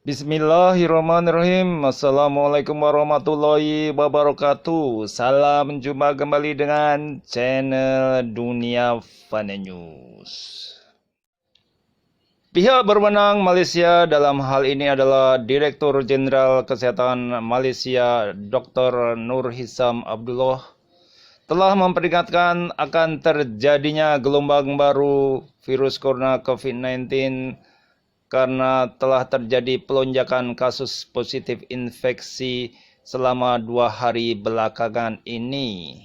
Bismillahirrahmanirrahim. Assalamualaikum warahmatullahi wabarakatuh. Salam jumpa kembali dengan channel Dunia Fana News. Pihak berwenang Malaysia dalam hal ini adalah Direktur Jenderal Kesehatan Malaysia Dr. Nur Hisam Abdullah telah memperingatkan akan terjadinya gelombang baru virus corona COVID-19 karena telah terjadi pelonjakan kasus positif infeksi selama 2 hari belakangan ini.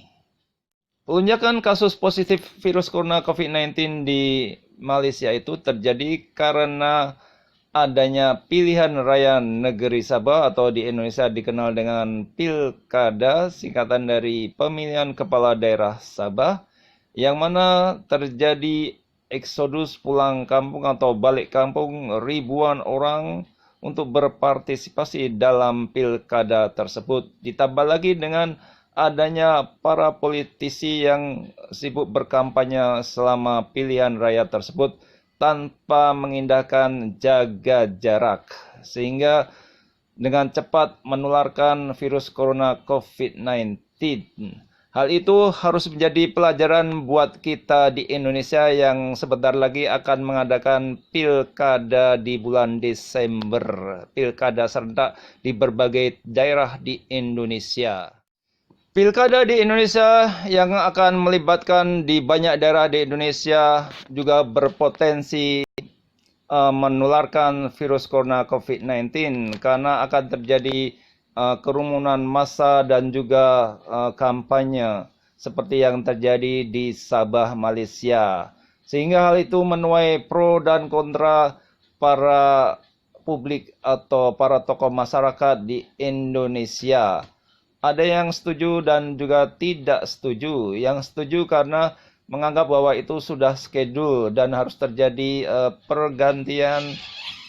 Pelonjakan kasus positif virus corona COVID-19 di Malaysia itu terjadi karena adanya pilihan raya negeri Sabah atau di Indonesia dikenal dengan Pilkada, singkatan dari pemilihan kepala daerah Sabah, yang mana terjadi eksodus pulang kampung atau balik kampung ribuan orang untuk berpartisipasi dalam pilkada tersebut. Ditambah lagi dengan adanya para politisi yang sibuk berkampanye selama pilihan raya tersebut tanpa mengindahkan jaga jarak, sehingga dengan cepat menularkan virus corona COVID-19. Hal itu harus menjadi pelajaran buat kita di Indonesia yang sebentar lagi akan mengadakan pilkada di bulan Desember. Pilkada serentak di berbagai daerah di Indonesia. Pilkada di Indonesia yang akan melibatkan di banyak daerah di Indonesia juga berpotensi menularkan virus corona COVID-19 karena akan terjadi kerumunan massa dan juga kampanye seperti yang terjadi di Sabah, Malaysia. Sehingga hal itu menuai pro dan kontra para publik atau para tokoh masyarakat di Indonesia. Ada yang setuju dan juga tidak setuju. Yang setuju karena menganggap bahwa itu sudah schedule dan harus terjadi pergantian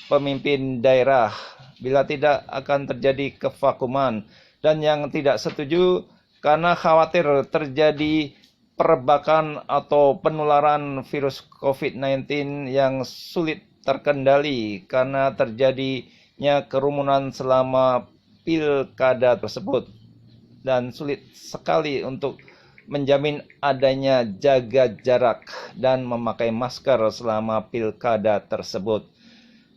pemimpin daerah. Bila tidak akan terjadi kevakuman. Dan yang tidak setuju karena khawatir terjadi perbakan atau penularan virus COVID-19 yang sulit terkendali karena terjadinya kerumunan selama pilkada tersebut. Dan sulit sekali untuk menjamin adanya jaga jarak dan memakai masker selama pilkada tersebut.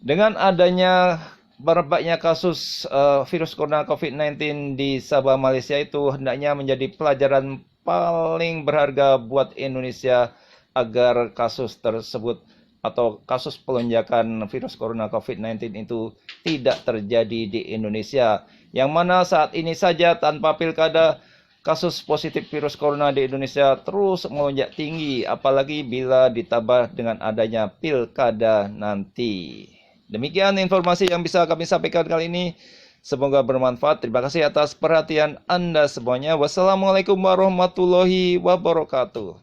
Dengan adanya merebaknya kasus virus corona COVID-19 di Sabah, Malaysia itu hendaknya menjadi pelajaran paling berharga buat Indonesia agar kasus tersebut atau kasus pelonjakan virus corona COVID-19 itu tidak terjadi di Indonesia. Yang mana saat ini saja tanpa pilkada, kasus positif virus corona di Indonesia terus melonjak tinggi, apalagi bila ditambah dengan adanya pilkada nanti. Demikian informasi yang bisa kami sampaikan kali ini. Semoga bermanfaat. Terima kasih atas perhatian Anda semuanya. Wassalamualaikum warahmatullahi wabarakatuh.